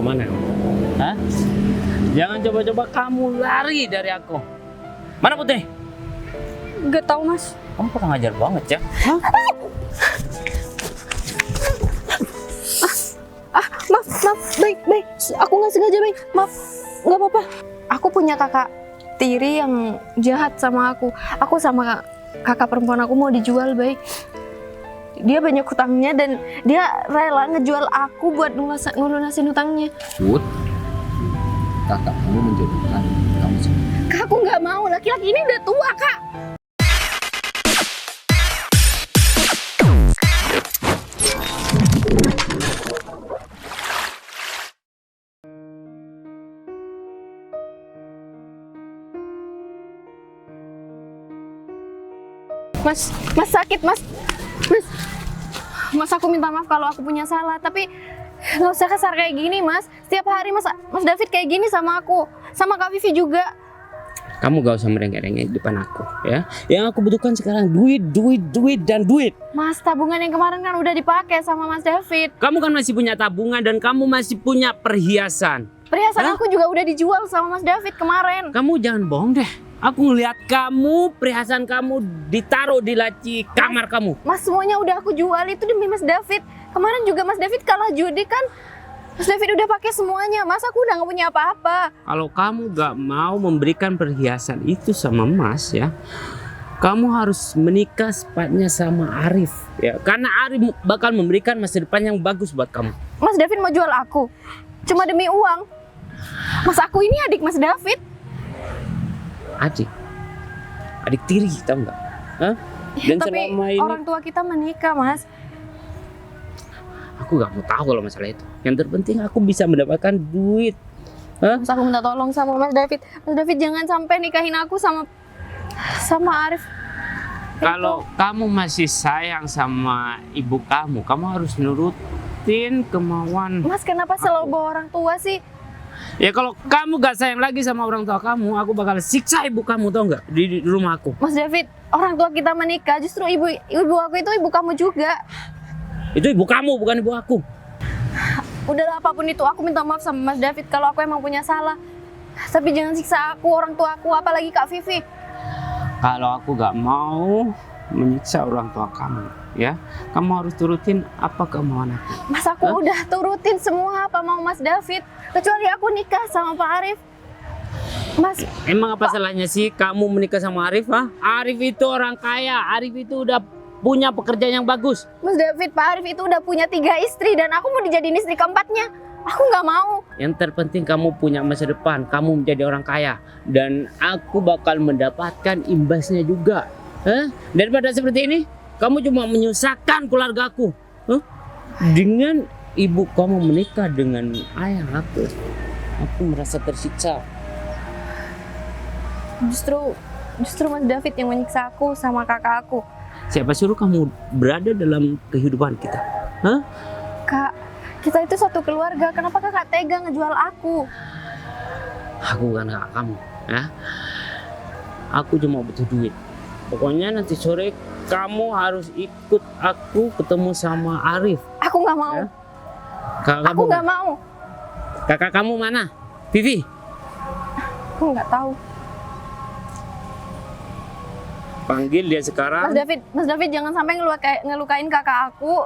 Kemana? Hah? Jangan coba-coba kamu lari dari aku. Mana Putri? Gak tahu Mas. Kamu kurang ajar banget ya. Hah? Maaf, baik. Aku nggak sengaja, baik. Maaf, nggak apa-apa. Aku punya kakak tiri yang jahat sama aku. Aku sama kakak perempuan aku mau dijual, baik. Dia banyak hutangnya dan dia rela ngejual aku buat ngelunasin hutangnya. Put, kakak kamu menjodohkan kamu sama. Kak, aku nggak mau. Laki-laki ini udah tua, Kak. Mas sakit, Mas. Mas, aku minta maaf kalau aku punya salah, tapi nggak usah kasar kayak gini, Mas. Setiap hari Mas David kayak gini sama aku, sama Kak Vivi juga. Kamu gak usah merengek-rengek di depan aku ya. Yang aku butuhkan sekarang duit. Mas, tabungan yang kemarin kan udah dipakai sama Mas David. Kamu kan masih punya tabungan dan kamu masih punya perhiasan. Perhiasan Hah? aku juga udah dijual sama Mas David kemarin. Kamu jangan bohong deh. Aku ngeliat kamu, perhiasan kamu ditaruh di laci kamar kamu. Mas, semuanya udah aku jual itu demi Mas David. Kemarin juga Mas David kalah judi kan. Mas David udah pakai semuanya. Mas, aku udah gak punya apa-apa. Kalau kamu gak mau memberikan perhiasan itu sama Mas ya, kamu harus menikah secepatnya sama Arif ya. Karena Arif bakal memberikan masa depan yang bagus buat kamu. Mas David mau jual aku cuma demi uang. Mas, aku ini adik Mas David. Adik tiri, tahu nggak? Hah? Dan Tapi selama ini orang tua kita menikah, Mas. aku nggak mau tahu kalau masalah itu. Yang terpenting aku bisa mendapatkan duit. Hah? Mas, aku minta tolong sama Mas David. Mas David jangan sampai nikahin aku sama Arif. Kalau kamu masih sayang sama ibu kamu harus nurutin kemauan. Mas, kenapa selalu bawa orang tua sih? Ya kalau kamu gak sayang lagi sama orang tua kamu, aku bakal siksa ibu kamu, tau nggak, di rumah aku. Mas David, orang tua kita menikah, justru ibu aku itu ibu kamu juga. Itu ibu kamu, bukan ibu aku. Udahlah, apapun itu, aku minta maaf sama Mas David kalau aku emang punya salah. Tapi jangan siksa aku, orang tua aku, apalagi Kak Vivi. Kalau aku gak mau menyiksa orang tua kamu, ya, kamu harus turutin apa kemauan aku. Mas, aku udah turutin semua apa mau Mas David, kecuali aku nikah sama Pak Arif. Mas, Emang apa salahnya sih kamu menikah sama Arif? Ha? Arif itu orang kaya, Arif itu udah punya pekerjaan yang bagus. Mas David, Pak Arif itu udah punya 3 istri dan aku mau dijadiin istri keempatnya. Aku nggak mau. Yang terpenting kamu punya masa depan, kamu menjadi orang kaya, dan aku bakal mendapatkan imbasnya juga. Hah? Daripada seperti ini, kamu cuma menyusahkan keluargaku. Hah? Dengan ibu kamu menikah dengan ayah aku merasa tersiksa. Justru Mas David yang menyiksa aku sama kakak aku. Siapa suruh kamu berada dalam kehidupan kita? Hah? Kak, kita itu satu keluarga. Kenapa kakak tega ngejual aku? Aku bukan kakak kamu, ya. Aku cuma butuh duit. Pokoknya nanti sore kamu harus ikut aku ketemu sama Arif. Aku nggak mau. Ya? Kakak Aku kamu, nggak mau. kakak kamu mana? Vivi? Aku nggak tahu. Panggil dia sekarang. Mas David jangan sampai ngelukain kakak aku.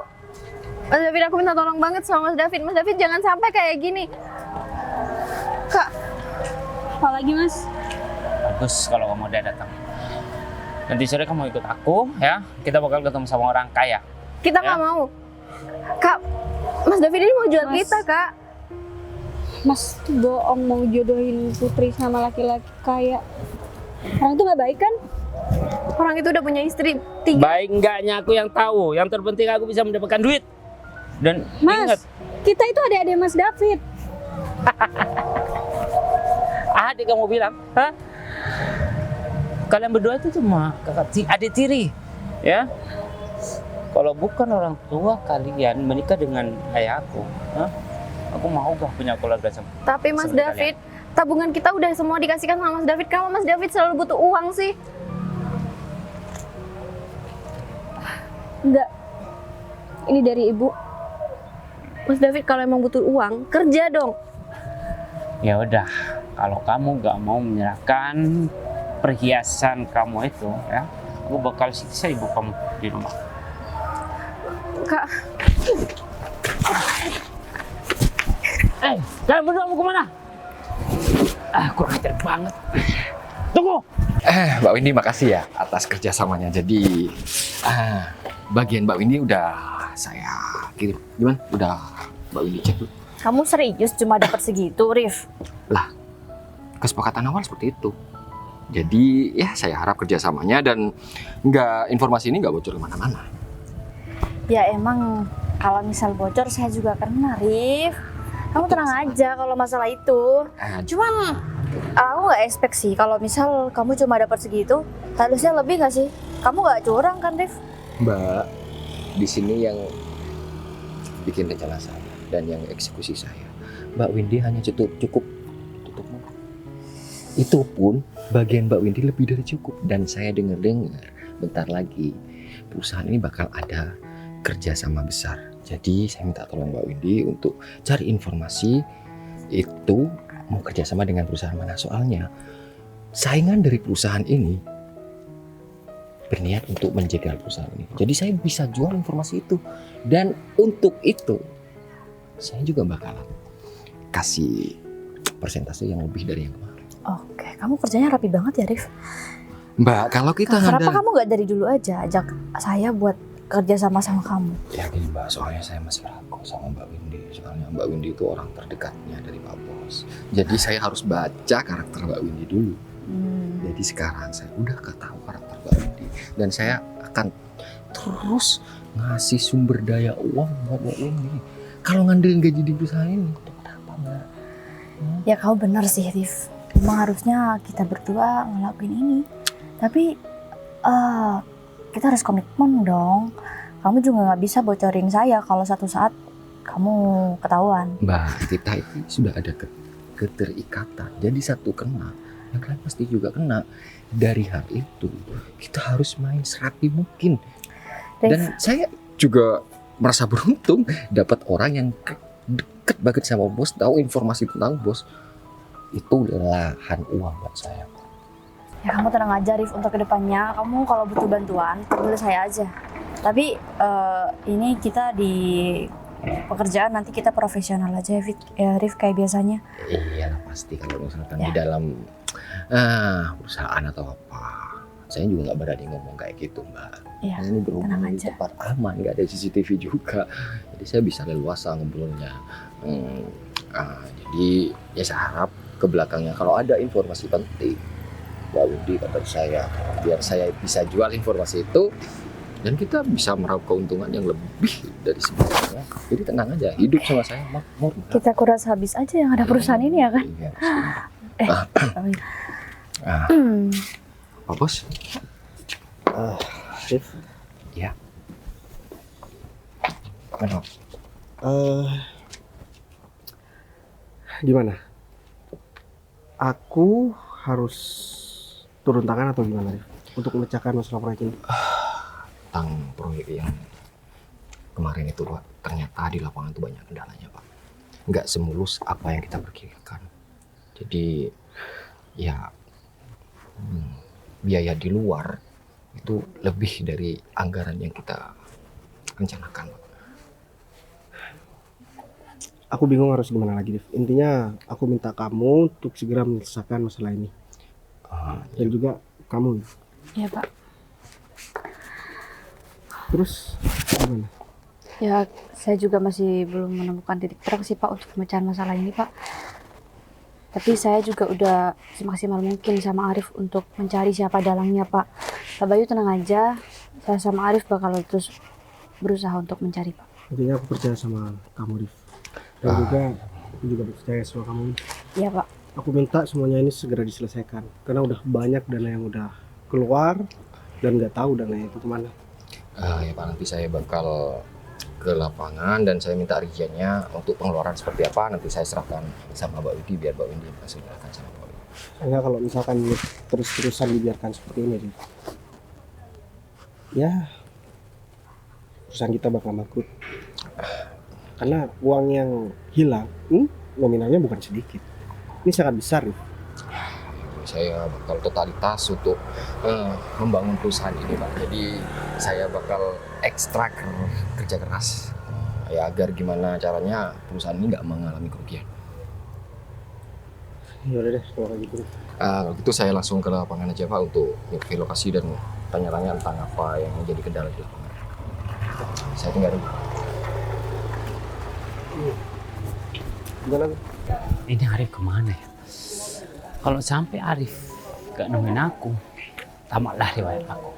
Mas David, aku minta tolong banget sama Mas David. Mas David jangan sampai kayak gini. Kak, apalagi Mas? Bagus kalau kamu udah datang. Nanti sore kamu ikut aku, ya. Kita bakal ketemu sama orang kaya. Kita Ya. nggak mau. Kak, Mas David ini mau jual Mas. kita, Kak. Mas tuh bohong mau jodohin Putri sama laki-laki kaya. Orang itu nggak baik kan? Orang itu udah punya istri 3. Baik enggaknya aku yang tahu. Yang terpenting aku bisa mendapatkan duit. Dan Mas, ingat, kita itu adik-adik Mas David. adik kamu bilang, hah? Kalian berdua itu cuma adik tiri, ya. Kalau bukan orang tua kalian menikah dengan ayahku, hah? Aku mau gak punya keluarga sama. Tapi Mas seperti David, tabungan kita udah semua dikasihkan sama Mas David. Kenapa Mas David selalu butuh uang sih? Enggak. Ini dari ibu. Mas David kalau emang butuh uang, kerja dong. Ya udah, kalau kamu gak mau menyerahkan perhiasan kamu itu, ya, aku bakal siksa ibu kamu di rumah. Kak, Kalian berdua mau kemana? Kurang ajar banget. Tunggu. Mbak Windy makasih ya atas kerjasamanya. Jadi bagian Mbak Windy udah saya kirim. Gimana? Udah Mbak Windy cek dulu. kamu serius cuma dapat segitu, Rif? Lah, kesepakatan awal seperti itu. Jadi ya saya harap kerjasamanya dan informasi ini nggak bocor kemana-mana. Ya emang kalau misal bocor saya juga kena, Rif. Kamu tenang aja kalau masalah itu. Cuman aku nggak expect sih kalau misal kamu cuma dapat segitu, harusnya lebih nggak sih? Kamu nggak curang kan, Rif? Mbak, di sini yang bikin rencana saya dan yang eksekusi saya, Mbak Windy hanya cukup tutup mulut. Itu pun bagian Mbak Windy lebih dari cukup. Dan saya dengar bentar lagi perusahaan ini bakal ada kerjasama besar. Jadi saya minta tolong Mbak Windy untuk cari informasi itu mau kerjasama dengan perusahaan mana. Soalnya saingan dari perusahaan ini berniat untuk menjegal perusahaan ini. Jadi saya bisa jual informasi itu. Dan untuk itu saya juga bakalan kasih persentase yang lebih dari yang kemarin. Oke, kamu kerjanya rapi banget ya, Rif. Mbak, kalau kita Kenapa kamu nggak dari dulu aja ajak saya buat kerja sama kamu? Ya gini Mbak, soalnya saya masih ragu sama Mbak Windy. Soalnya Mbak Windy itu orang terdekatnya dari Pak Bos. Jadi saya harus baca karakter Mbak Windy dulu. Jadi sekarang saya udah tahu karakter Mbak Windy. Dan saya akan terus ngasih sumber daya uang buat Mbak Windy. Kalau ngandelin gaji di perusahaan ini, itu kenapa Mbak? Ya kau benar sih, Rif. Memang harusnya kita berdua ngelakuin ini. Tapi kita harus komitmen dong. Kamu juga nggak bisa bocorin saya kalau satu saat kamu ketahuan. Mbak, kita itu sudah ada keterikatan. Jadi satu kena, yang lain pasti juga kena. Dari hal itu, kita harus main serapi mungkin. Rif, Dan saya juga merasa beruntung dapat orang yang deket banget sama bos, tahu informasi tentang bos. Itu lahan uang buat saya. ya kamu tenang aja, Rif. Untuk kedepannya, kamu kalau butuh bantuan, panggil saya aja. Tapi ini kita di pekerjaan nanti kita profesional aja ya, Rif, kayak biasanya. Iya pasti kalau misalkan Ya. di dalam perusahaan atau apa, saya juga nggak berani ngomong kayak gitu Mbak. Ya, Ini berhubung tenang di aja. tempat aman, nggak ada CCTV juga, jadi saya bisa leluasa ngobrolnya. Jadi ya saya harap ke belakangnya kalau ada informasi penting, Mbak Windy kabar saya, biar saya bisa jual informasi itu dan kita bisa meraup keuntungan yang lebih dari sebelumnya. Jadi tenang aja, hidup sama saya makmur. Mbak. Kita kuras habis aja yang ada perusahaan ini ya kan? Iya, Pak Bos. Rif, Ya. Mana? gimana? Aku harus turun tangan atau gimana, Rif? Untuk memecahkan masalah proyek ini. Tentang proyek yang kemarin itu Pak, ternyata di lapangan itu banyak kendalanya Pak. Nggak semulus apa yang kita pikirkan. Jadi ya biaya di luar itu lebih dari anggaran yang kita rencanakan Pak. Aku bingung harus gimana lagi, Rif. Intinya aku minta kamu untuk segera menyelesaikan masalah ini. Dan juga kamu. Ya, Pak. Terus gimana? Ya, saya juga masih belum menemukan titik terang sih, Pak, untuk pemecahan masalah ini, Pak. Tapi saya juga udah semaksimal mungkin sama Arif untuk mencari siapa dalangnya, Pak. Pak Bayu tenang aja, saya sama Arif bakal terus berusaha untuk mencari, Pak. Intinya aku percaya sama kamu, Rif. Dan juga aku juga percaya sama kamu. Iya, Pak. Aku minta semuanya ini segera diselesaikan. Karena udah banyak dana yang udah keluar dan nggak tahu dananya itu kemana. Ya Pak, nanti saya bakal ke lapangan dan saya minta rinciannya untuk pengeluaran seperti apa. Nanti saya serahkan sama Mbak Windy biar Mbak Windy fasilitasi sama Mbak Windy. Enggak, kalau misalkan terus-terusan dibiarkan seperti ini, Rif. Ya, perusahaan kita bakal bangkrut. Karena uang yang hilang, nominalnya bukan sedikit. Ini sangat besar nih. Saya bakal totalitas untuk membangun perusahaan ini Pak. Jadi saya bakal ekstra kerja keras ya agar gimana caranya perusahaan ini nggak mengalami kerugian. Ya udah deh, kalau kayak gitu. Kalau gitu saya langsung ke lapangan aja Pak untuk nyurvei lokasi dan tanya-tanya tentang apa yang menjadi kendala di lapangan. Saya tinggal dulu. Gimana tuh? Ini Arif kemana ya? Kalau sampai Arif gak nemuin aku, tamatlah riwayat aku.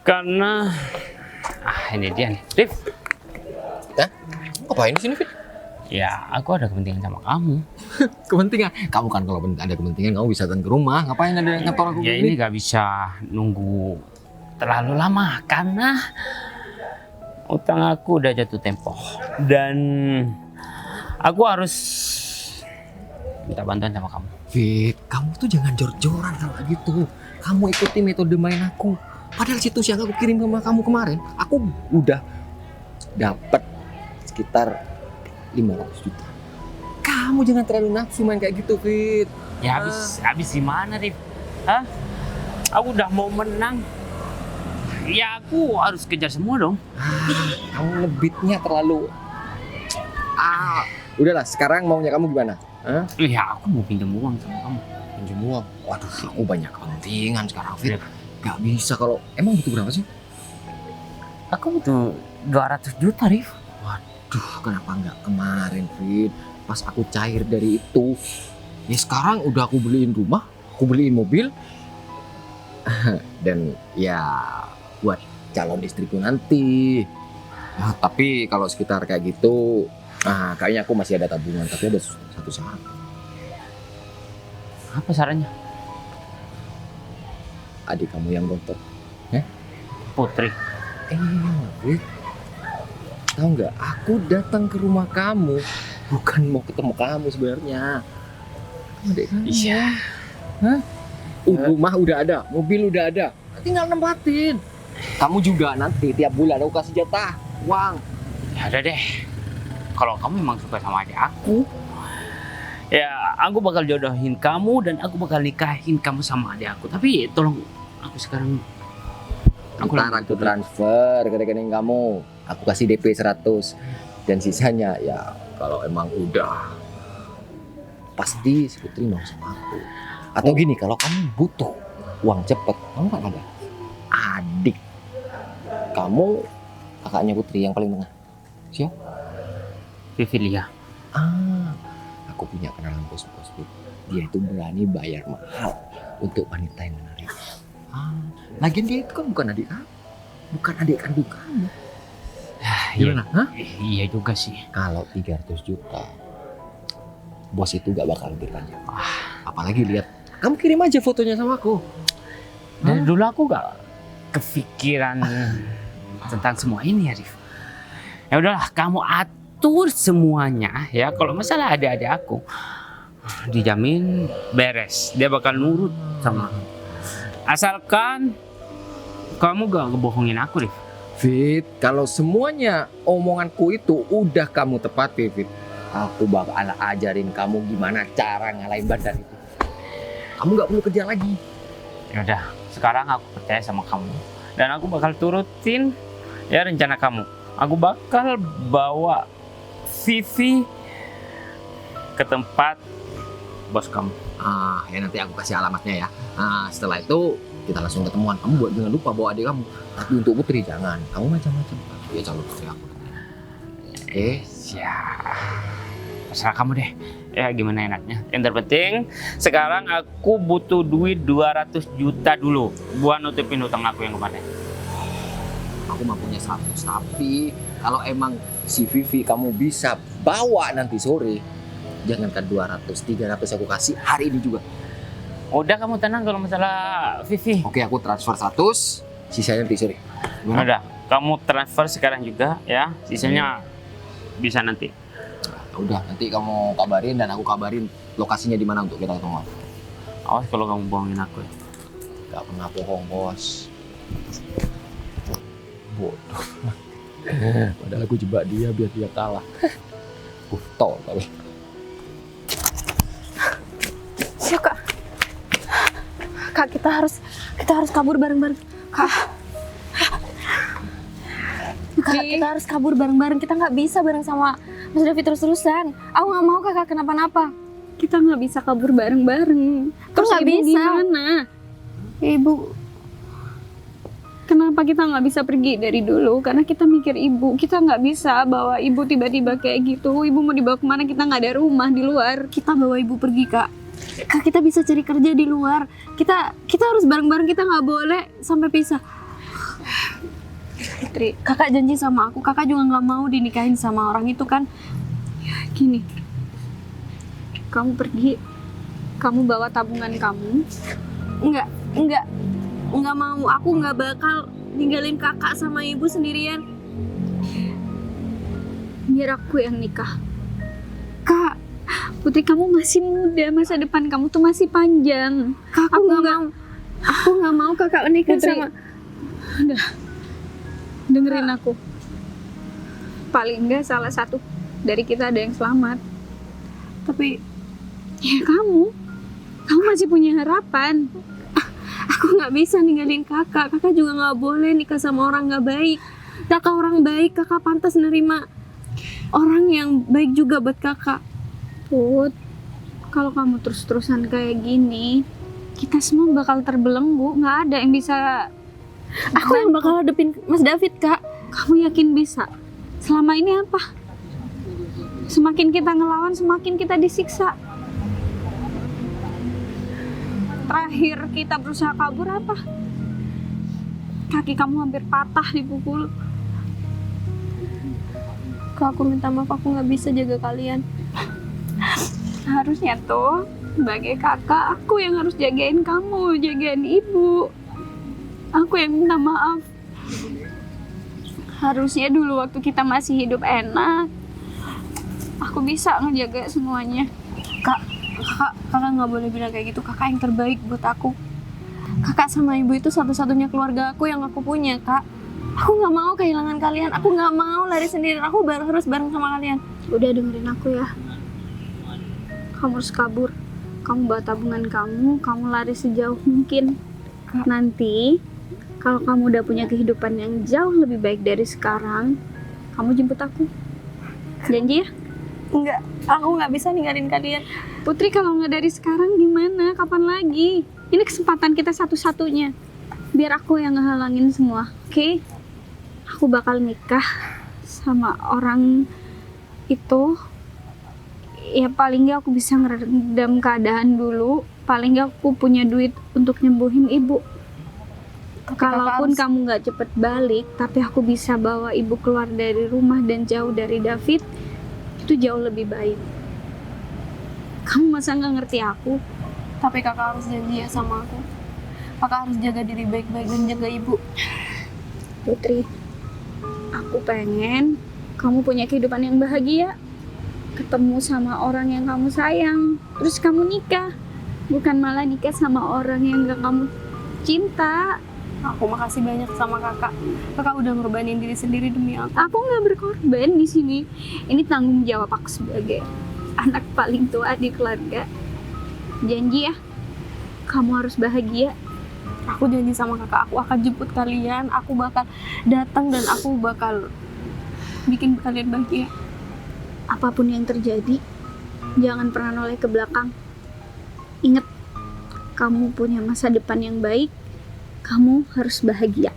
Karena ini dia nih, Rif. Hah? Ngapain di sini Fit? Ya, aku ada kepentingan sama kamu. Kepentingan? Kamu kan kalau ada kepentingan kamu bisa datang ke rumah. Ngapain ada ngetor aku Ya gini? ini gak bisa nunggu terlalu lama karena utang aku udah jatuh tempo dan aku harus minta bantuan sama kamu. Fit, kamu tuh jangan jor-joran kalau kayak gitu. Kamu ikuti metode main aku. Padahal situs yang aku kirim sama kamu kemarin, aku udah dapat sekitar 500 juta. Kamu jangan terlalu nafsu main kayak gitu, Fit. Ya habis gimana, Rif? Hah? Aku udah mau menang. Ya aku harus kejar semua dong. Kamu ngebitnya terlalu. Udahlah, sekarang maunya kamu gimana? Hah? Ya aku mau pinjam uang sama kamu. Pinjam uang. Waduh, aku banyak kepentingan sekarang, Fit. Gak bisa kalau emang butuh berapa sih? Aku butuh 200 juta, Rif. Waduh, kenapa nggak kemarin, Fit? Pas aku cair dari itu. Ya sekarang udah aku beliin rumah, aku beliin mobil. Dan ya buat calon istriku nanti. Ya, tapi kalau sekitar kayak gitu, kayaknya aku masih ada tabungan. Tapi ada satu syarat. Apa sarannya? Adik kamu yang rontok. Putri. Fit. Tahu nggak? Aku datang ke rumah kamu bukan mau ketemu kamu sebenarnya. Adik kamu. Iya. Rumah udah ada, mobil udah ada. Tinggal nempatin. Kamu juga nanti tiap bulan aku kasih jatah uang. Ya udah deh. Kalau kamu memang suka sama adik aku, ya aku bakal jodohin kamu dan aku bakal nikahin kamu sama adik aku. Tapi tolong aku sekarang Ntar aku transfer ke rekening kamu. Aku kasih DP 100 dan sisanya ya kalau emang udah pasti si Putri mau sama aku. Atau gini, kalau kamu butuh uang cepet, kamu kan ada adik kamu, kakaknya Putri yang paling tengah. Siapa? Vivilia. Aku punya kenalan bos-bos. Dia itu berani bayar mahal untuk wanita yang menarik. Lagian dia itu kan bukan adik kamu, bukan adik kandung kamu. Gimana? Hah? Iya juga sih. Kalau 300 juta, bos itu gak bakal lebih banyak. Apalagi lihat, kamu kirim aja fotonya sama aku. Dari dulu aku gak kepikiran tentang semua ini ya, Rif. Ya udahlah, kamu atur semuanya ya. Kalau masalah adik-adik aku, dijamin beres. Dia bakal nurut sama aku. Asalkan kamu gak ngebohongin aku, Rif. Fit, kalau semuanya omonganku itu udah kamu tepati, Fit, aku bakal ajarin kamu gimana cara ngalahin bandar itu. Kamu gak perlu kerja lagi. Ya udah, sekarang aku percaya sama kamu dan aku bakal turutin ya rencana kamu. Aku bakal bawa Vivi ke tempat bos kamu. Ya nanti aku kasih alamatnya ya. Setelah itu kita langsung ketemuan. Kamu jangan lupa bawa adik kamu. Tapi untuk Putri jangan. Kamu macam-macam. Dia calon putri aku. Oke? Ya, terserah kamu deh. Ya gimana enaknya. Yang terpenting sekarang aku butuh duit 200 juta dulu buat nutupin utang aku yang kemarin. Aku mah punya 100. Tapi kalau emang si Vivi kamu bisa bawa nanti sore, jangankan 200, 300 aku kasih hari ini juga. Udah kamu tenang kalau masalah Vivi. Oke, aku transfer 100, sisanya nanti sore. Gimana? Udah, kamu transfer sekarang juga ya. Sisanya bisa nanti. Udah, nanti kamu kabarin dan aku kabarin lokasinya di mana untuk kita ketemu. Awas kalau kamu bohongin aku ya. Gak pernah bohong, bos. Bodoh. Padahal aku jebak dia biar dia kalah. Tol tapi. Kak, kita harus kabur bareng-bareng. Kak, kita harus kabur bareng-bareng. Kita nggak bisa bareng sama Mas David terus-terusan. Aku nggak mau kakak kenapa-napa. Kita nggak bisa kabur bareng-bareng. Terus nggak ibu bisa. gimana? Ibu, Kenapa kita nggak bisa pergi dari dulu? Karena kita mikir ibu. Kita nggak bisa bawa ibu tiba-tiba kayak gitu. Ibu mau dibawa kemana? Kita nggak ada rumah di luar. kita bawa ibu pergi, Kak. Kak, kita bisa cari kerja di luar. Kita harus bareng-bareng. Kita nggak boleh sampai pisah. Putri, Kakak janji sama aku. Kakak juga nggak mau dinikahin sama orang itu kan? gini. Kamu pergi. Kamu bawa tabungan kamu. Enggak mau. Aku nggak bakal ninggalin kakak sama ibu sendirian. Biar aku yang nikah. Kak, Putri, kamu masih muda. Masa depan kamu tuh masih panjang. Kak, aku nggak mau. Aku nggak mau kakak nikah Putri, sama. udah. Dengerin aku. Paling enggak salah satu dari kita ada yang selamat. Tapi Ya kamu. Kamu masih punya harapan. aku nggak bisa ninggalin kakak. Kakak juga nggak boleh nikah sama orang nggak baik. Kakak orang baik. Kakak pantas nerima orang yang baik juga buat kakak. Put, kalau kamu terus-terusan kayak gini, kita semua bakal terbelenggu. Nggak ada yang bisa. Aku yang bakal hadepin Mas David, Kak. Kamu yakin bisa? Selama ini apa? Semakin kita ngelawan, semakin kita disiksa. Terakhir kita berusaha kabur apa? Kaki kamu hampir patah dipukul. Kak, aku minta maaf. Aku nggak bisa jaga kalian. Harusnya tuh sebagai kakak, aku yang harus jagain kamu, jagain ibu. Aku yang minta maaf. Harusnya dulu waktu kita masih hidup enak, aku bisa ngejaga semuanya. Kakak nggak boleh bilang kayak gitu. Kakak yang terbaik buat aku. Kakak sama ibu itu satu-satunya keluarga aku yang aku punya, Kak. Aku nggak mau kehilangan kalian. Aku nggak mau lari sendiri. Aku harus bareng sama kalian. Udah dengerin aku ya. Kamu harus kabur. Kamu bawa tabungan kamu lari sejauh mungkin. Nanti, kalau kamu udah punya kehidupan yang jauh lebih baik dari sekarang, kamu jemput aku. Janji ya? Enggak, aku nggak bisa ninggalin kalian. Putri, kalau nggak dari sekarang gimana? Kapan lagi? Ini kesempatan kita satu-satunya. Biar aku yang ngehalangin semua, oke? Aku bakal nikah sama orang itu. Ya paling nggak aku bisa ngeredam keadaan dulu. Paling nggak aku punya duit untuk nyembuhin ibu. Kalaupun kamu nggak cepet balik, tapi aku bisa bawa ibu keluar dari rumah dan jauh dari David, itu jauh lebih baik. Kamu masa nggak ngerti aku? Tapi kakak harus janji ya sama aku. Kakak harus jaga diri baik-baik dan jaga ibu. Putri, aku pengen kamu punya kehidupan yang bahagia. Ketemu sama orang yang kamu sayang, terus kamu nikah. Bukan malah nikah sama orang yang gak kamu cinta. Aku makasih banyak sama kakak. Kakak udah ngorbanin diri sendiri demi aku. Aku nggak berkorban di sini. Ini tanggung jawab aku sebagai anak paling tua di keluarga. Janji ya, kamu harus bahagia. Aku janji sama kakak, aku akan jemput kalian. Aku bakal datang dan aku bakal bikin kalian bahagia. Apapun yang terjadi, jangan pernah noleh ke belakang. Ingat, kamu punya masa depan yang baik. Kamu harus bahagia.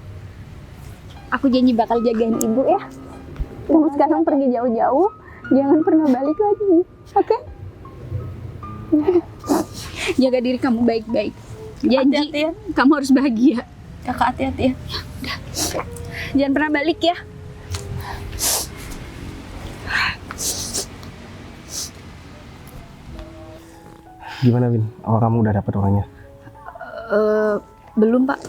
Aku janji bakal jagain ibu ya. Kamu sekarang pergi jauh-jauh, jangan pernah balik lagi, oke? Jaga diri kamu baik-baik. Janji, Hati-hati ya. kamu harus bahagia. Kakak hati-hati ya. Jangan pernah balik ya. Gimana, Win? Apa kamu udah dapat orangnya? Belum, Pak.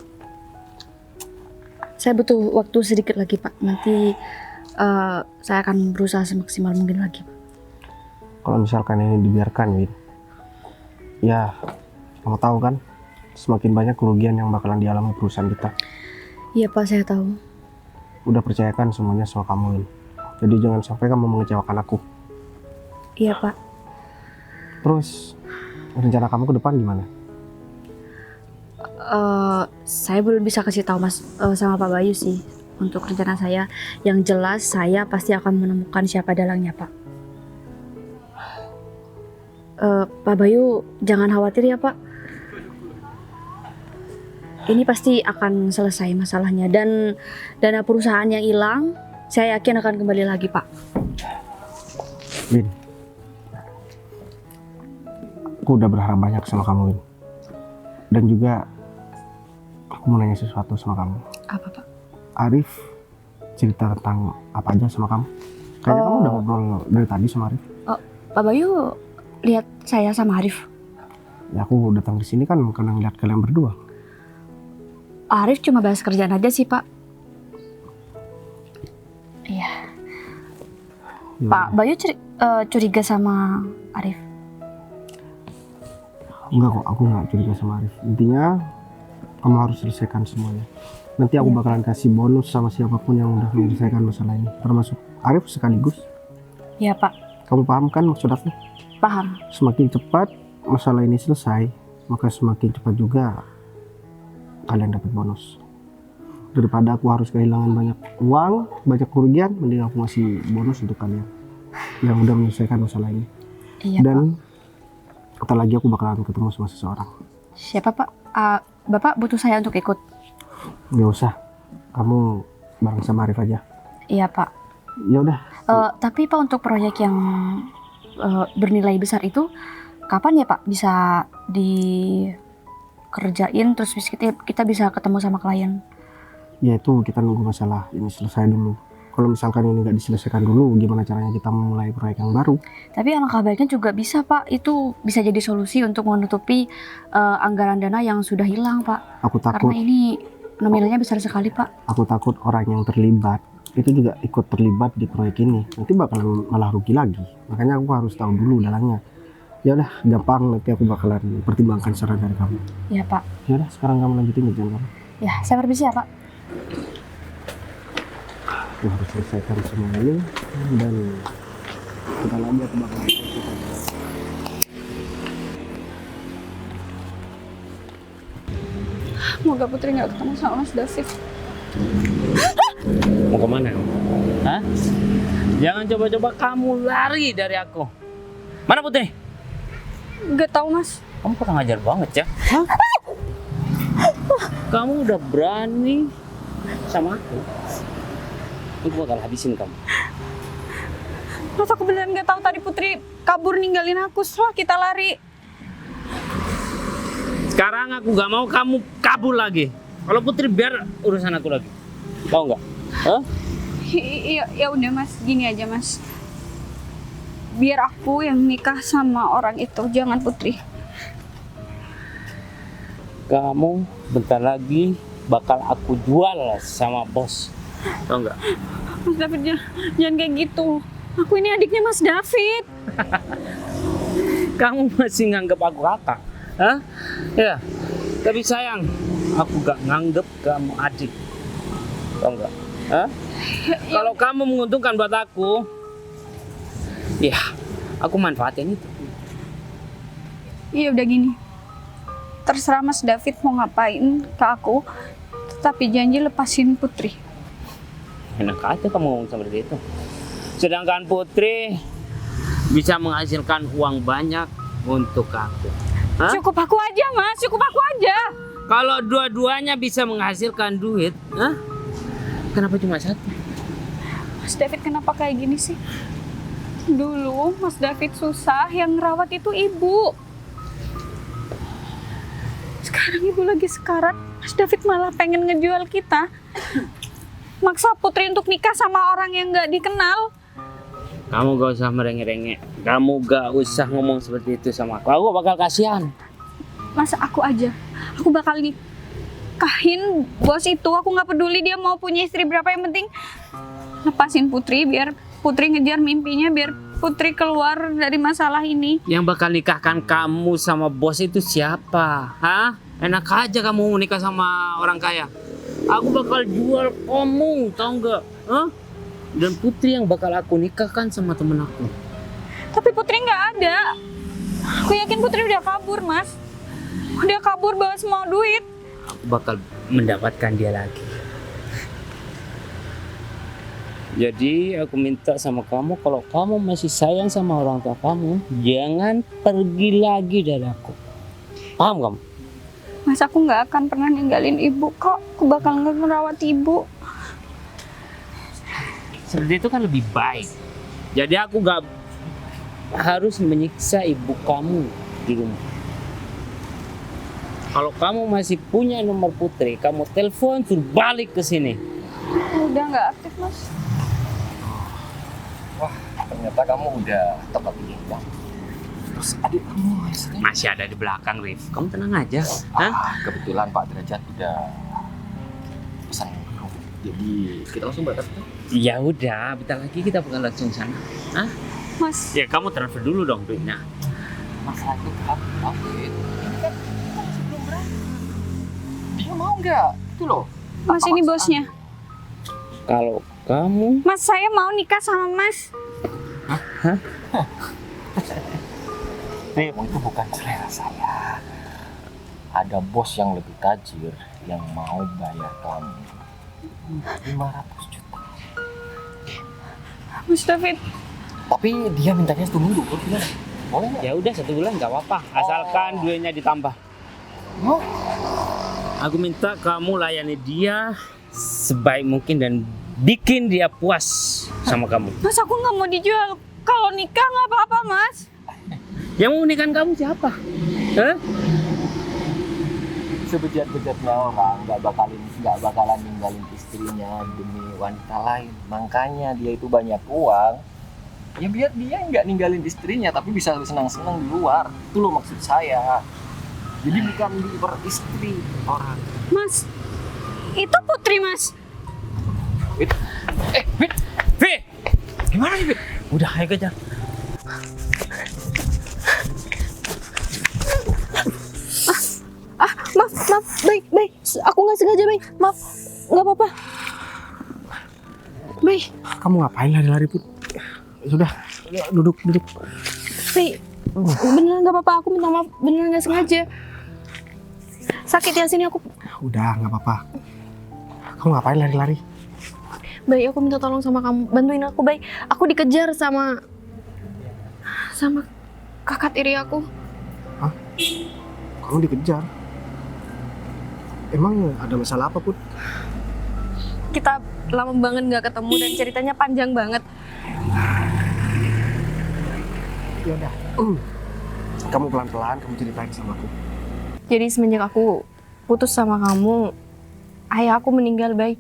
Saya butuh waktu sedikit lagi, Pak. Nanti saya akan berusaha semaksimal mungkin lagi, Pak. Kalau misalkan ini dibiarkan, Win, ya kamu tahu kan, semakin banyak kerugian yang bakalan dialami perusahaan kita. Iya, Pak, saya tahu. Udah percayakan semuanya sama kamu, Win. Jadi jangan sampai kamu mengecewakan aku. Iya, Pak. Terus rencana kamu ke depan gimana? Saya belum bisa kasih tahu Mas sama Pak Bayu sih untuk rencana saya. Yang jelas saya pasti akan menemukan siapa dalangnya, Pak. Pak Bayu jangan khawatir ya, Pak. Ini pasti akan selesai masalahnya, dan dana perusahaan yang hilang saya yakin akan kembali lagi, Pak. Win, aku udah berharap banyak sama kamu, Win. Dan juga aku mau nanya sesuatu sama kamu. Apa, Pak? Arif cerita tentang apa aja sama kamu? Kayaknya kamu udah ngobrol dari tadi sama Arif. Pak Bayu lihat saya sama Arif. Ya, aku datang ke sini kan karena ngeliat kalian berdua. Arif cuma bahas kerjaan aja sih, Pak. Iya. Ya, Pak Bayu curiga sama Arif. enggak kok, aku nggak curiga sama Arif. Intinya kamu harus selesaikan semuanya. Nanti aku bakalan kasih bonus sama siapapun yang udah menyelesaikan masalah ini, termasuk Arif sekaligus. Iya, Pak. Kamu paham kan maksud aku? Paham. Semakin cepat masalah ini selesai, maka semakin cepat juga kalian dapat bonus. Daripada aku harus kehilangan banyak uang, banyak kerugian, mending aku ngasih bonus untuk kalian yang udah menyelesaikan masalah ini. Iya, Pak. Dan kata lagi aku bakalan ketemu sama seseorang. Siapa, Pak? Bapak butuh saya untuk ikut? Nggak usah, kamu bareng sama Arif aja. Iya, Pak. Ya udah. Tapi Pak, untuk proyek yang bernilai besar itu kapan ya, Pak, bisa dikerjain terus kita bisa ketemu sama klien? Ya itu kita nunggu masalah ini selesai dulu. Kalau misalkan ini nggak diselesaikan dulu, gimana caranya kita memulai proyek yang baru? Tapi alangkah baiknya juga bisa, Pak. Itu bisa jadi solusi untuk menutupi anggaran dana yang sudah hilang, Pak. Aku takut, Karena ini nominalnya besar sekali, Pak. aku takut orang yang terlibat itu juga ikut terlibat di proyek ini. Nanti bakal malah rugi lagi. Makanya aku harus tahu dulu dalangnya. Ya udah, gampang, nanti aku bakalan pertimbangkan saran dari kamu. Iya, Pak. Ya udah, sekarang kamu lanjutin kerjaan kamu. Ya, saya permisi ya, Pak. Aku harus selesaikan semua ini dan kita lagi aku bakalan selesaikan. Semoga Putri nggak ketemu sama Mas David. Mau kemana? Hah? Jangan coba-coba kamu lari dari aku. Mana Putri? Nggak tahu, Mas. Kamu kurang ajar banget ya. Hah? Kamu udah berani sama aku. Aku bakal habisin kamu. Mas, aku beneran nggak tahu tadi Putri kabur ninggalin aku setelah kita lari. Sekarang aku gak mau kamu kabur lagi. Kalau Putri biar urusan aku lagi. Tahu nggak? Hah? Ya udah, Mas, gini aja, Mas. Biar aku yang nikah sama orang itu, jangan Putri. Kamu bentar lagi bakal aku jual sama bos. Tahu nggak? Mas David, jangan kayak gitu. Aku ini adiknya Mas David. Kamu masih nganggap aku kakak? Hah? Ya. Tapi sayang, aku gak nganggap kamu adik. Tahu nggak? Hah? Kalau kamu menguntungkan buat aku, ya, aku manfaatin itu. Iya udah gini. Terserah Mas David mau ngapain ke aku, tapi janji lepasin Putri. Enak aja kamu ngomong seperti itu. Sedangkan Putri bisa menghasilkan uang banyak untuk aku. Hah? Cukup aku aja, Mas. Cukup aku aja. Kalau dua-duanya bisa menghasilkan duit, hah? Kenapa cuma satu? Mas David kenapa kayak gini sih? Dulu Mas David susah, yang ngerawat itu ibu. Sekarang ibu lagi sekarat, Mas David malah pengen ngejual kita. Maksa Putri untuk nikah sama orang yang gak dikenal. Kamu gak usah merengek-rengek. Kamu gak usah ngomong seperti itu sama aku. Aku bakal kasihan. Masa aku aja? Aku bakal nikahin bos itu. Aku gak peduli dia mau punya istri berapa, yang penting lepasin Putri biar Putri ngejar mimpinya, biar Putri keluar dari masalah ini. Yang bakal nikahkan kamu sama bos itu siapa? Hah? Enak aja kamu nikah sama orang kaya. Aku bakal jual kamu, tau gak? Hah? Dan Putri yang bakal aku nikahkan sama temen aku. Tapi Putri nggak ada. Aku yakin Putri udah kabur, Mas. Udah kabur bawa semua duit. aku bakal mendapatkan dia lagi. Jadi aku minta sama kamu, kalau kamu masih sayang sama orang tua kamu, jangan pergi lagi dari aku. Paham kamu? Mas, aku nggak akan pernah ninggalin ibu kok. Aku bakal ngerawat ibu. Seperti itu kan lebih baik. Jadi aku gak harus menyiksa ibu kamu di rumah. Kalau kamu masih punya nomor Putri, kamu telepon suruh balik ke sini. Udah nggak aktif, Mas. Wah, ternyata kamu udah tepat bilang. Terus adik kamu Masih ada di belakang, Rif. Kamu tenang aja. Hah? kebetulan Pak Derajat udah pesan. Jadi kita langsung berangkat. Ya udah, bentar lagi kita bakal langsung sana. Hah? Mas, Ya kamu transfer dulu dong duitnya. Masalah itu update. Ini kan kita masih belum berangkat. Dia mau nggak? Itu loh. Mas ini bosnya. Kalau kamu Mas, saya mau nikah sama Mas. Kamu itu bukan selera saya. Ada bos yang lebih tajir yang mau bayar kamu 500 juta. Mas David, Tapi dia mintanya 1 minggu. Gimana? Boleh nggak? ya udah 1 bulan nggak apa-apa, asalkan duitnya ditambah. Oh. Aku minta kamu layani dia sebaik mungkin dan bikin dia puas sama kamu. Mas aku nggak mau dijual. Kalau nikah nggak apa-apa, Mas. Yang mau nikahin kamu siapa? Hah? Sebejat-bejatnya orang nggak bakalan ninggalin istrinya demi wanita lain. Makanya dia itu banyak uang. Ya biar dia nggak ninggalin istrinya tapi bisa senang-senang di luar. Itu loh maksud saya. Jadi bukan beristri orang. Mas, itu Putri, Mas. Wit. Wit. Vi! Gimana nih, Wit? Udah, ayo kejar. Maaf, baik. Aku nggak sengaja, baik. Maaf, nggak apa-apa. Baik, Kamu ngapain lari-lari, Put? Sudah, duduk. baik. Beneran nggak apa-apa. Aku minta maaf. Beneran nggak sengaja. Sakit ya sini aku. Udah, nggak apa-apa. Kamu ngapain lari-lari? Baik, aku minta tolong sama kamu. Bantuin aku, baik. Aku dikejar sama kakak tiri aku. Kamu dikejar? Emang ada masalah apa, Put? Kita lama banget nggak ketemu dan ceritanya panjang banget. Ya udah. Kamu pelan-pelan, kamu ceritain sama aku. Jadi semenjak aku putus sama kamu, ayah aku meninggal, baik.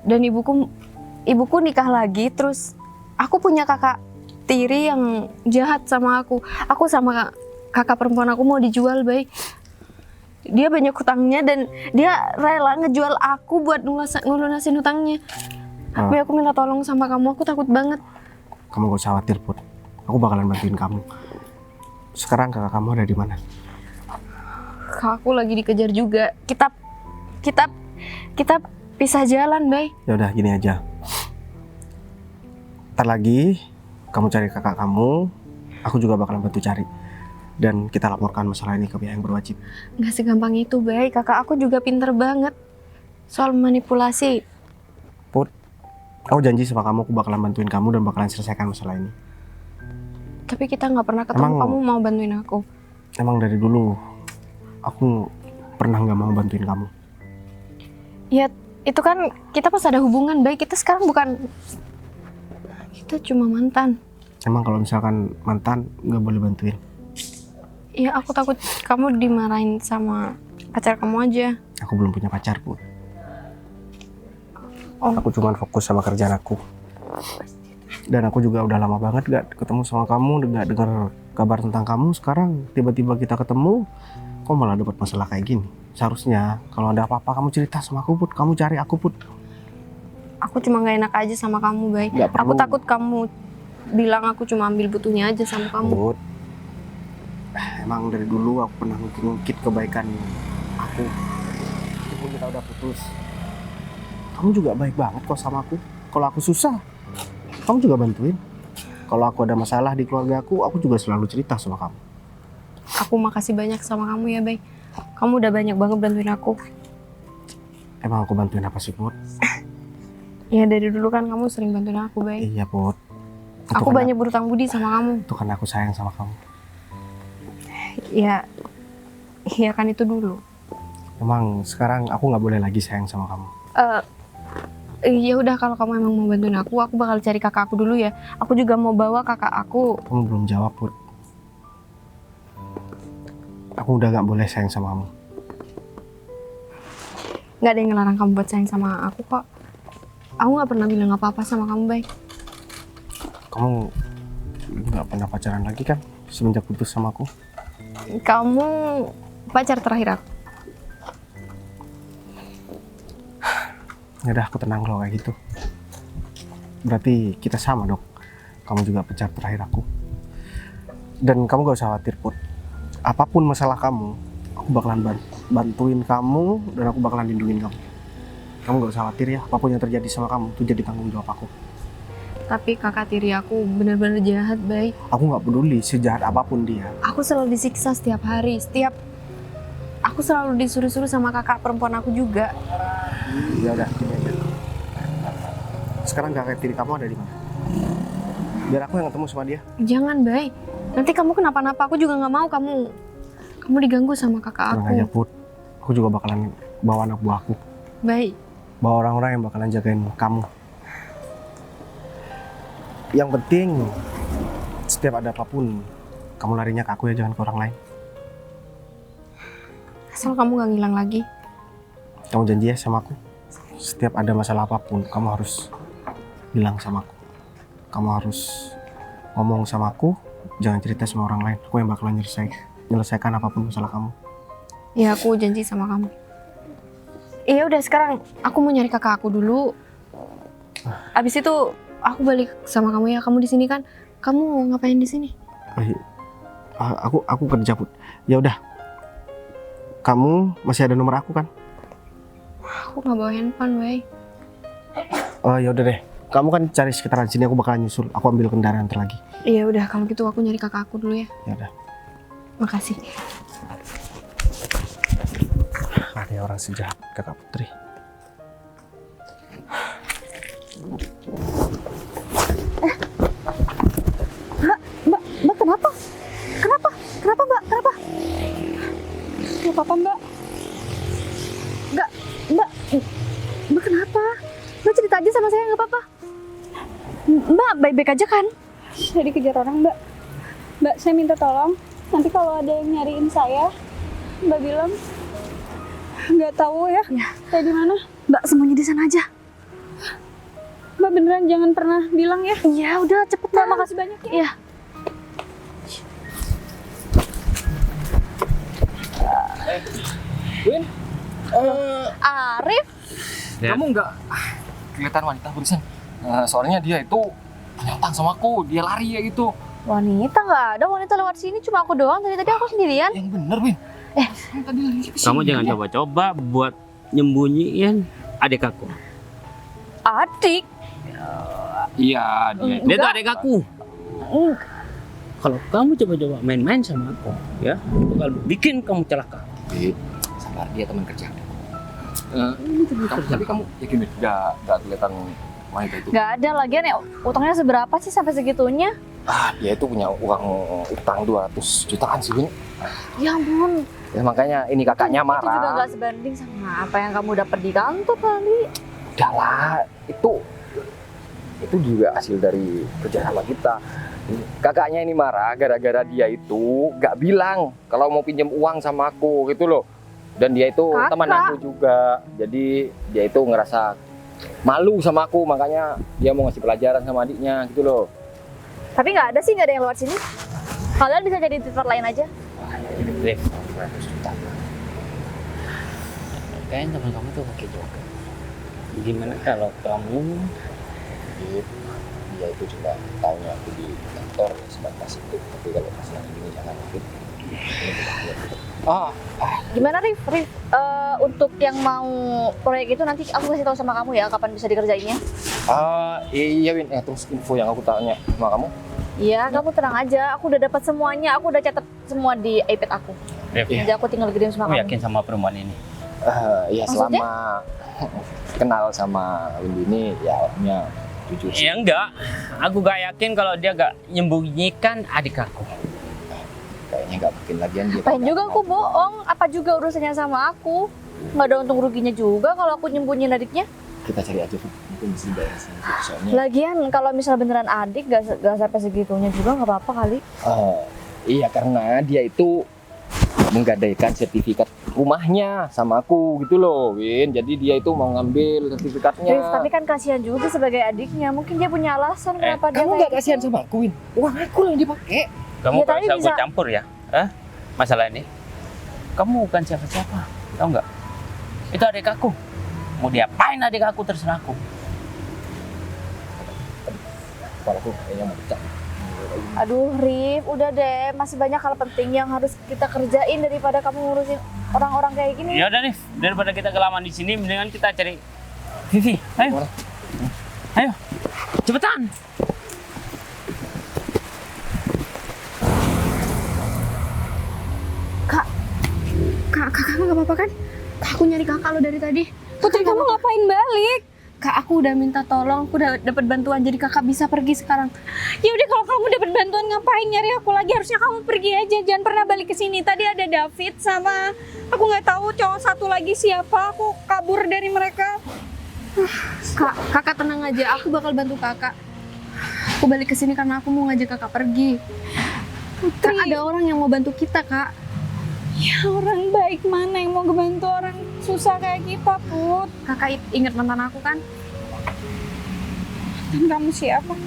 Dan ibuku nikah lagi, terus aku punya kakak tiri yang jahat sama aku. Aku sama kakak perempuan aku mau dijual, baik. Dia banyak hutangnya dan dia rela ngejual aku buat ngelunasin hutangnya. Tapi aku minta tolong sama kamu, aku takut banget. Kamu gak usah khawatir, Put. Aku bakalan bantuin kamu. Sekarang kakak kamu ada di mana? Kakak aku lagi dikejar juga. Kita pisah jalan, Bay. Ya udah, gini aja. Ntar lagi kamu cari kakak kamu, aku juga bakalan bantu cari. Dan kita laporkan masalah ini ke pihak yang berwajib. Nggak segampang itu, Bay. Kakak aku juga pinter banget soal manipulasi. Put, aku janji sama kamu, aku bakalan bantuin kamu dan bakalan selesaikan masalah ini. Tapi kita nggak pernah ketemu. Kamu mau bantuin aku? Emang dari dulu aku pernah nggak mau bantuin kamu. Ya, itu kan kita pas ada hubungan, Bay. Kita sekarang kita cuma mantan. Emang kalau misalkan mantan nggak boleh bantuin. Ya, aku takut kamu dimarahin sama pacar kamu aja. Aku belum punya pacar, Put. Oh. Aku cuma fokus sama kerjaan aku. Dan aku juga udah lama banget gak ketemu sama kamu, gak dengar kabar tentang kamu. Sekarang tiba-tiba kita ketemu, kok malah dapat masalah kayak gini. Seharusnya kalau ada apa-apa kamu cerita sama aku, Put. Kamu cari aku, Put. Aku cuma nggak enak aja sama kamu, Bay. Nggak Aku perlu. takut kamu bilang aku cuma ambil butuhnya aja sama kamu. Put, emang dari dulu aku pernah ngungkit kebaikan aku. Meskipun kita udah putus, kamu juga baik banget kok sama aku. Kalau aku susah, kamu juga bantuin. Kalau aku ada masalah di keluarga aku juga selalu cerita sama kamu. Aku makasih banyak sama kamu ya, Bay. Kamu udah banyak banget bantuin aku. Emang aku bantuin apa sih, Put? Ya dari dulu kan kamu sering bantuin aku, Bay. Iya, Put. Aku banyak berutang budi sama kamu. Itu kan aku sayang sama kamu. Ya, iya kan itu dulu. Emang sekarang aku nggak boleh lagi sayang sama kamu. Ya udah kalau kamu emang mau bantuin aku bakal cari kakak aku dulu ya. Aku juga mau bawa kakak aku. Kamu belum jawab, Put. Aku udah nggak boleh sayang sama kamu. Nggak ada yang ngelarang kamu buat sayang sama aku kok. Aku nggak pernah bilang apa-apa sama kamu, Bay. Kamu nggak pernah pacaran lagi kan semenjak putus sama aku? Kamu pacar terakhir aku. Ya udah, aku tenang kalau kayak gitu. Berarti kita sama dong. Kamu juga pacar terakhir aku. Dan kamu gak usah khawatir, Put. Apapun masalah kamu, aku bakalan bantuin kamu dan aku bakalan lindungin kamu. Kamu gak usah khawatir ya, apapun yang terjadi sama kamu itu jadi tanggung jawab aku. Tapi kakak tiri aku bener-bener jahat, Bay. Aku gak peduli sejahat apapun dia. Aku selalu disiksa setiap hari, aku selalu disuruh-suruh sama kakak perempuan aku juga. Ya udah, gini aja. Sekarang kakak tiri kamu ada di mana? Biar aku yang ketemu sama dia. Jangan, Bay. Nanti kamu kenapa-napa, aku juga nggak mau kamu diganggu sama kakak Tenang aku. aja, Put. Aku juga bakalan bawa anak buahku. Bay, Bawa orang-orang yang bakalan jagain kamu. Yang penting, setiap ada apapun, kamu larinya ke aku ya, jangan ke orang lain. asal kamu gak ngilang lagi. Kamu janji ya sama aku? Setiap ada masalah apapun, kamu harus bilang sama aku. Kamu harus ngomong sama aku, jangan cerita sama orang lain. Aku yang bakalan menyelesaikan apapun masalah kamu. Ya aku janji sama kamu. Iya udah sekarang aku mau nyari kakak aku dulu. Abis itu aku balik sama kamu ya. Kamu di sini kan? Kamu ngapain di sini? Aku kerja, Put. Ya udah. Kamu masih ada nomor aku kan? Aku nggak bawa handphone, Bay. Oh ya udah deh. Kamu kan cari sekitaran sini, aku bakalan nyusul. Aku ambil kendaraan ntar lagi. Iya udah kalau gitu aku nyari kakak aku dulu ya. Ya udah. Makasih. Ada orang sejahat kakak Putri. Mbak kenapa? Kenapa Mbak? Kenapa? Gak apa-apa Mbak. Mbak kenapa? Mbak cerita aja sama saya nggak apa-apa. Mbak baik-baik aja kan? Saya dikejar orang Mbak. Mbak saya minta tolong. Nanti kalau ada yang nyariin saya, Mbak bilang nggak tahu ya. Saya di mana? Mbak sembunyi di sana aja. Mbak beneran jangan pernah bilang ya. Iya udah cepetan. Mbak makasih banyak ya. Iya. Win, Arif, Ya. kamu nggak kelihatan wanita barusan? Soalnya dia itu punya utang sama aku, dia lari ya gitu. wanita nggak ada wanita lewat sini cuma aku doang. Tadi aku sendirian. Yang bener, Win. Tadi lari ke sini. Kamu jangan coba-coba buat nyembunyiin adik aku. Adik. Iya, Dia tuh adik aku. Kalau kamu coba-coba main-main sama aku, ya, aku bakal bikin kamu celaka. Win, sabar, dia teman kerja. Tapi kamu yakin Win, nggak kelihatan wanita itu? Nggak ada lagian ya. Utangnya seberapa sih sampai segitunya? Dia itu punya uang utang 200 jutaan sih, Win. Ya ampun. Ya makanya ini kakaknya Itu juga marah. nggak sebanding sama apa yang kamu dapat di kantor kali. Udah lah, itu juga hasil dari kerjasama kita. Kakaknya ini marah gara-gara dia itu nggak bilang kalau mau pinjam uang sama aku gitu loh. Dan dia itu Kakak. teman aku juga. Jadi dia itu ngerasa malu sama aku, makanya dia mau ngasih pelajaran sama adiknya gitu loh. Tapi nggak ada sih, nggak ada yang lewat sini. Kalian bisa jadi di tempat lain aja. Rif, 200 juta. kayaknya teman kamu tuh pakai juga. Gimana kalau kamu Jadi dia itu cuma tahunya aku di kantor sebatas itu. Tapi kalau masalah ini jangan mungkin. Gimana Rif? Untuk yang mau proyek itu nanti aku kasih tahu sama kamu ya kapan bisa dikerjainnya. Iya Win, terus info yang aku tanya sama kamu. Iya, kamu tenang aja. Aku udah dapat semuanya. Aku udah catat semua di iPad aku. Ref, Jadi aku tinggal gedein sama kamu kamu. yakin sama perempuan ini? Ya Maksudnya? selama kenal sama Windy ini ya orangnya jujur sih. Ya enggak. Aku gak yakin kalau dia gak menyembunyikan adik aku. Kayaknya nggak mungkin lagian dia. Ngapain juga aku bohong? Apa juga urusannya sama aku? Nggak ada untung ruginya juga kalau aku nyembunyiin adiknya. Kita cari aja mungkin di sini daerah sini. Soalnya Lagian kalau misal beneran adik gak sampai segitunya juga nggak apa-apa kali. iya karena dia itu menggadaikan sertifikat rumahnya sama aku gitu loh, Win. Jadi dia itu mau ngambil sertifikatnya. Rif, tapi kan kasihan juga sebagai adiknya. Mungkin dia punya alasan kenapa dia Kamu kayak nggak kasihan gitu. sama aku, Win? Uang aku yang dipakai. Kamu Ya, gak tapi usah bisa- gue campur ya. Masalah ini. Kamu bukan siapa-siapa. Tahu nggak? Itu adik aku. Mau diapain adik aku terserah aku. Kalau aku kayaknya mau pecah. Aduh, Rif, udah deh. Masih banyak hal penting yang harus kita kerjain daripada kamu ngurusin orang-orang kayak gini. Ya udah nih, daripada kita kelamaan di sini, mendingan kita cari Vivi. Ayo, Mana? ayo, cepetan. Kakak nggak apa-apa kan? Aku nyari kakak lo dari tadi. Putri, kamu ngapain balik? Kak, aku udah minta tolong, aku udah dapat bantuan jadi kakak bisa pergi sekarang. Ya udah, kalau kamu dapat bantuan ngapain nyari aku lagi? Harusnya kamu pergi aja, jangan pernah balik ke sini. Tadi ada David sama aku nggak tahu cowok satu lagi siapa. Aku kabur dari mereka. Kak, kakak tenang aja, aku bakal bantu kakak. Aku balik ke sini karena aku mau ngajak kakak pergi. Kan ada orang yang mau bantu kita, Kak. Ya, orang baik mana yang mau ngebantu orang susah kayak kita, Put? Kakak ingat mantan aku kan? Dan kamu siapa?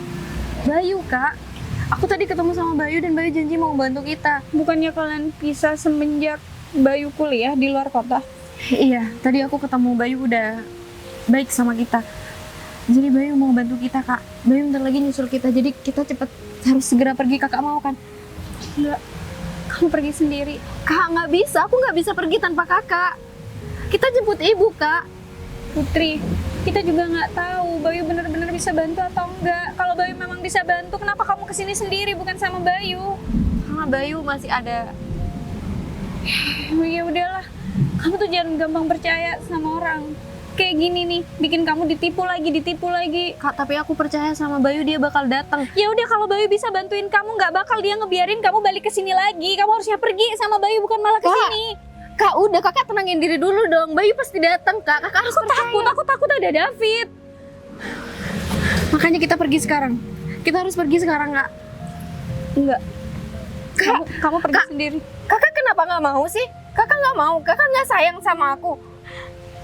Bayu, Kak. Aku tadi ketemu sama Bayu dan Bayu janji mau bantu kita. Bukannya kalian pisah semenjak Bayu kuliah di luar kota? Iya, tadi aku ketemu Bayu udah baik sama kita. Jadi Bayu mau bantu kita, Kak. Bayu bentar lagi nyusul kita, jadi kita cepet harus segera pergi. Kakak mau kan? Enggak. Kamu pergi sendiri. Kak, nggak bisa. Aku nggak bisa pergi tanpa kakak. Kita jemput ibu, Kak. Putri, kita juga nggak tahu Bayu benar-benar bisa bantu atau enggak. Kalau Bayu memang bisa bantu, kenapa kamu kesini sendiri bukan sama Bayu? Karena Bayu masih ada. Ya udahlah, kamu tuh jangan gampang percaya sama orang. Kayak gini nih, bikin kamu ditipu lagi. Kak, tapi aku percaya sama Bayu, dia bakal datang. Ya udah, kalau Bayu bisa bantuin kamu, nggak bakal dia ngebiarin kamu balik ke sini lagi. Kamu harusnya pergi sama Bayu, bukan malah ke Kak, sini. Kak, udah kakak tenangin diri dulu dong. Bayu pasti datang, Kak. Kakak harus percaya. Aku takut ada David. Makanya kita pergi sekarang. Kita harus pergi sekarang, Kak. Enggak. Kak, Kamu pergi sendiri. kakak kenapa nggak mau sih? Kakak nggak mau. Kakak nggak sayang sama aku.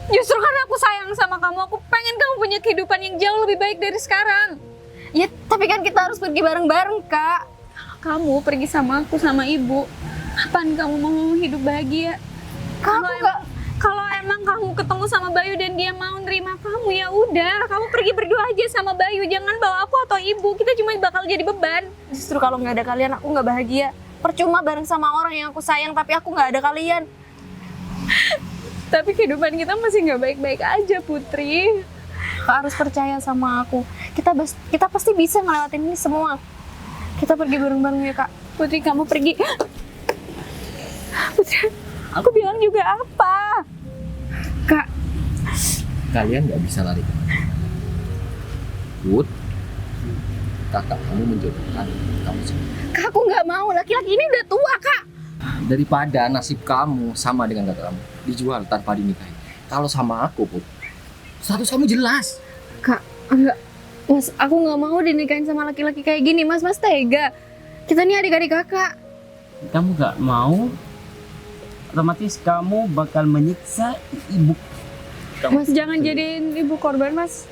Justru karena aku sayang sama kamu, aku pengen kamu punya kehidupan yang jauh lebih baik dari sekarang. Ya, tapi kan kita harus pergi bareng-bareng, Kak. Kamu pergi sama aku sama ibu. Kapan kamu mau hidup bahagia? Kalau emang kamu ketemu sama Bayu dan dia mau nerima kamu, ya udah, kamu pergi berdua aja sama Bayu. Jangan bawa aku atau ibu. Kita cuma bakal jadi beban. Justru kalau nggak ada kalian, aku nggak bahagia. Percuma bareng sama orang yang aku sayang, tapi aku nggak ada kalian. Tapi kehidupan kita masih nggak baik-baik aja, Putri. Kak harus percaya sama aku. Kita pasti bisa ngelewatin ini semua. Kita pergi bareng-bareng ya, Kak. Putri, kamu pergi. Putri, aku bilang juga apa? Kak, Kalian nggak bisa lari kemana. Put, kakak kamu menjodohkan kamu sendiri. Kak, aku nggak mau. Laki-laki ini udah tua, Kak. Daripada nasib kamu sama dengan kakak kamu dijual tanpa dinikahi. Kalau sama aku, Put, status kamu jelas. Kak, enggak. Mas, aku nggak mau dinikahin sama laki-laki kayak gini. Mas tega. Kita nih adik-adik kakak. Kamu gak mau, otomatis kamu bakal menyiksa ibu. Mas, jangan jadiin ibu korban, Mas.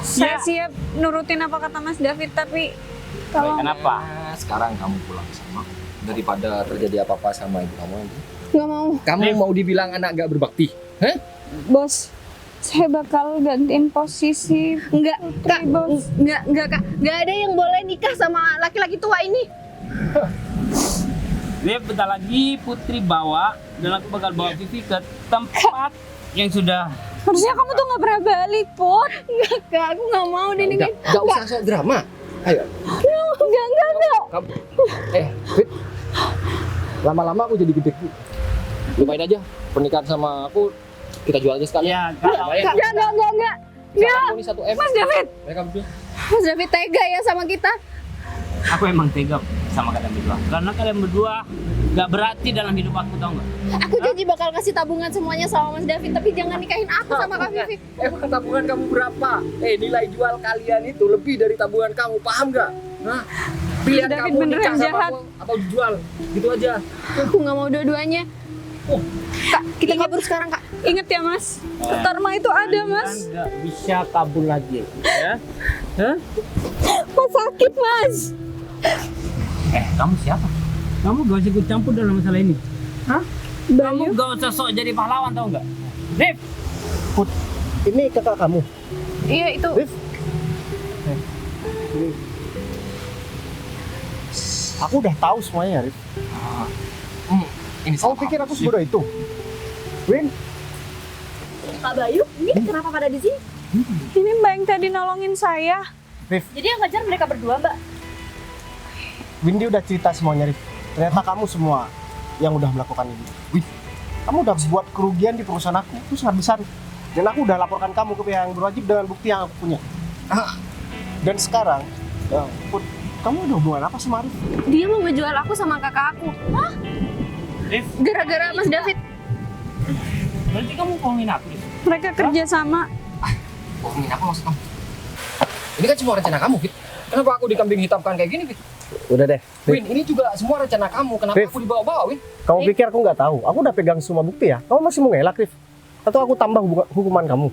Saya siap nurutin apa kata Mas David, tapi kalau Kenapa? Nah, sekarang kamu pulang sama aku. Daripada terjadi apa-apa sama ibu kamu nanti. Nggak mau. Kamu mau dibilang anak gak berbakti? Hah? Bos, saya bakal gantiin posisi Enggak, Kak. Bos. Enggak, Kak. Nggak ada yang boleh nikah sama laki-laki tua ini. Dia bentar lagi Putri bawa dan aku bakal bawa Vivi ke tempat yang sudah. Harusnya kamu tuh nggak pernah balik, Put. Enggak, Kak. Aku nggak mau dinikahin. Gak usah sok drama. Ayo. Enggak. Kamu, Fit, lama-lama aku jadi gede. Lupain aja pernikahan sama aku, kita jual aja sekali. Ya, kalau Enggak. Aku ini 1 M. Mas David. Mereka berdua. Mas David tega ya sama kita. aku emang tega sama kalian berdua. Karena kalian berdua gak berarti dalam hidup aku, tau gak? Aku janji bakal kasih tabungan semuanya sama Mas David, tapi jangan nikahin aku sama Kak Vivi. Emang tabungan kamu berapa? Nilai jual kalian itu lebih dari tabungan kamu, paham gak? Hah? Pilihan David kamu beneran nikah sama jahat. aku atau dijual, gitu aja. Aku nggak mau dua-duanya. Kak, kita kabur sekarang, Kak. Ingat ya Mas, karma itu ada Mas. Gak bisa kabur lagi, ya? Hah? Mas sakit Mas. Kamu siapa? Kamu gak usah ikut campur dalam masalah ini. Hah? Kamu gak usah sok jadi pahlawan, tau gak? Rif! Ini kakak kamu. Iya, itu. Rif. Aku udah tahu semuanya, Rif. Ini Kamu pikir aku sebodoh itu? Win, Pak Bayu, ini kenapa pada di sini? Ini Mbak yang tadi nolongin saya. Rif, Jadi yang ngajar mereka berdua, Mbak. Windy udah cerita semuanya, Rif. Ternyata kamu semua yang udah melakukan ini. Wih, kamu udah buat kerugian di perusahaan aku itu sangat besar. Dan aku udah laporkan kamu ke pihak yang berwajib dengan bukti yang aku punya. Dan sekarang, Put, kamu ada hubungan apa sama Arif? Dia mau ngejual aku sama kakak aku. Rif, Gara-gara Mas David. berarti kamu bohongin aku, Rif? Mereka kerja sama. Bohongin apa maksud kamu? Ini kan semua rencana kamu, Fit. Kenapa aku dikambing hitamkan kayak gini, Fit? Udah deh, Win, ini juga semua rencana kamu. Kenapa Fit. aku dibawa-bawa, Win? Kamu pikir aku nggak tahu? Aku udah pegang semua bukti ya. Kamu masih mau ngelak, Rif? Atau aku tambah hukuman kamu?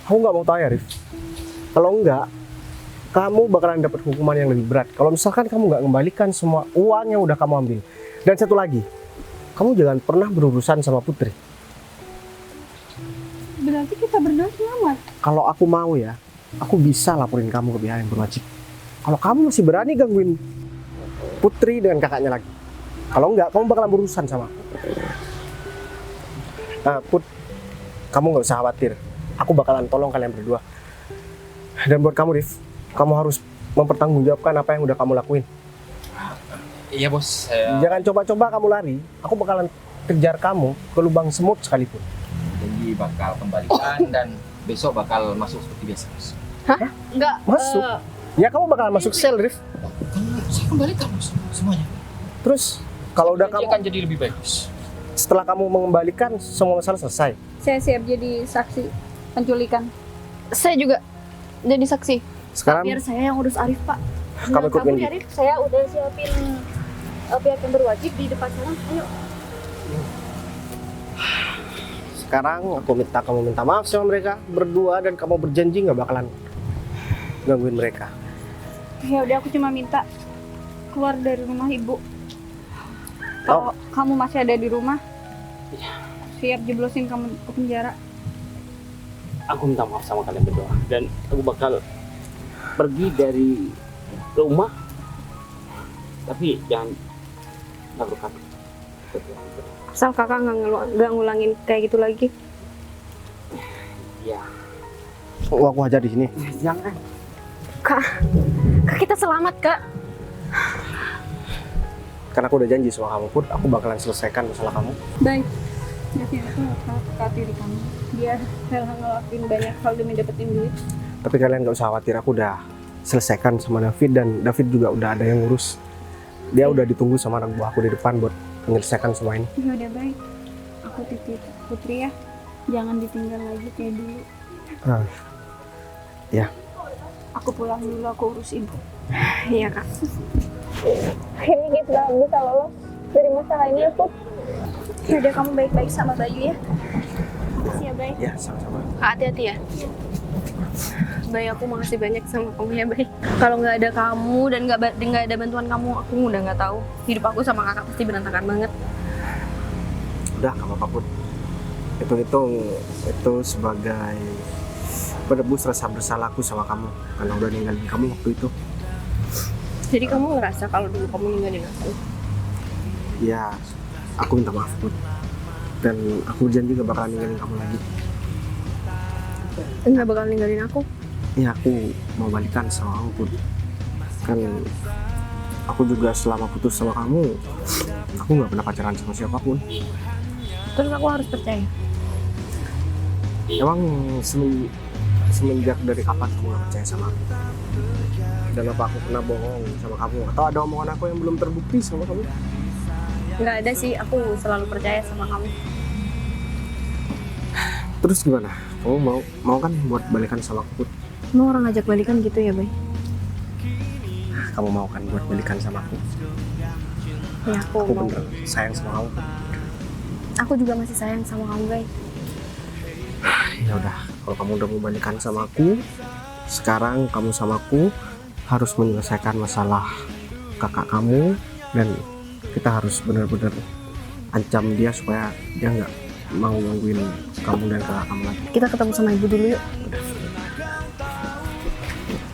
Aku nggak mau tahu ya, Rif. Kalau enggak, kamu bakalan dapat hukuman yang lebih berat. Kalau misalkan kamu nggak mengembalikan semua uang yang udah kamu ambil. Dan satu lagi, kamu jangan pernah berurusan sama Putri. Berarti kita berdua selamat. Kalau aku mau ya, aku bisa laporin kamu ke pihak yang berwajib. Kalau kamu masih berani gangguin Putri dengan kakaknya lagi. Kalau enggak, kamu bakalan berurusan sama aku. Put, kamu nggak usah khawatir. Aku bakalan tolong kalian berdua. Dan buat kamu, Rif, kamu harus mempertanggungjawabkan apa yang udah kamu lakuin. Iya, Bos. Saya Jangan coba-coba kamu lari. Aku bakalan kejar kamu ke lubang semut sekalipun. janji bakal kembalikan dan besok bakal masuk seperti biasa, Bos. Enggak. Masuk? Ya kamu bakalan masuk sel, Rif. Saya kembalikan, Bos, semuanya. Terus kalau udah Janji kamu akan jadi lebih baik, Bos. setelah kamu mengembalikan semua masalah selesai. Saya siap jadi saksi penculikan. Saya juga jadi saksi. Sekarang Biar saya yang urus Arif, Pak. kamu ikut Windy. ya, Arif. Saya udah siapin pihak yang berwajib di depan sana. Ayo. Sekarang aku minta kamu minta maaf sama mereka berdua dan kamu berjanji nggak bakalan gangguin mereka. Ya udah, aku cuma minta keluar dari rumah Ibu. Kalau kamu masih ada di rumah, siap jeblosin kamu ke penjara. Aku minta maaf sama kalian berdua. Dan aku bakal pergi dari rumah. Tapi jangan ganggu kami. Asal kakak nggak ngulangin kayak gitu lagi. Iya. Oh, aku aja di sini. Jangan. Kak kita selamat, Kak. Karena aku udah janji sama kamu, Put, aku bakalan selesaikan masalah kamu. Baik. Jadi aku kakak diri kamu. Biar saya ngelakuin banyak hal demi dapetin duit. Tapi kalian nggak usah khawatir, aku udah selesaikan sama David dan David juga udah ada yang ngurus. Dia udah ditunggu sama anak buah aku di depan buat menyelesaikan semua ini. Ya udah baik. Aku titip Putri ya. Jangan ditinggal lagi kayak dulu. Ah, ya. Aku pulang dulu, aku urus Ibu. Iya, Kak. Akhirnya kita bisa lolos dari masalah ini ya, Put. Ya udah, kamu baik-baik sama Bayu ya. Makasih ya, Bay. Ya, sama-sama. Kak, hati-hati ya. Bay, aku makasih banyak sama kamu ya, Bay. Kalau nggak ada kamu dan nggak ada bantuan kamu, aku udah nggak tahu. Hidup aku sama kakak pasti berantakan banget. Udah, nggak apa-apa, Put. Hitung-hitung itu sebagai penebus rasa bersalahku sama kamu karena udah ninggalin kamu waktu itu. Jadi kamu ngerasa kalau dulu kamu ninggalin aku? Ya, aku minta maaf, Put. Dan aku janji gak bakalan ninggalin kamu lagi. Nggak bakal ninggalin aku. Ya, aku mau balikan sama kamu, Put. Kan aku juga selama putus sama kamu, aku nggak pernah pacaran sama siapapun. Terus aku harus percaya. Emang semenjak dari kapan kamu gak percaya sama aku? Dan apa aku pernah bohong sama kamu? Atau ada omongan aku yang belum terbukti sama kamu? Nggak ada sih, aku selalu percaya sama kamu. Terus gimana? Kamu mau kan buat balikan sama aku? Mau orang ngajak balikan gitu ya, Bay? Kamu mau kan buat balikan sama aku? Ya, aku Aku mau. bener sayang sama kamu. Aku juga masih sayang sama kamu, Bay. Ya udah, kalau kamu udah mau balikan sama aku, sekarang kamu sama aku harus menyelesaikan masalah kakak kamu, dan kita harus benar-benar ancam dia supaya dia nggak mau gangguin kamu dan kakak kamu lagi. Kita ketemu sama ibu dulu yuk. Udah.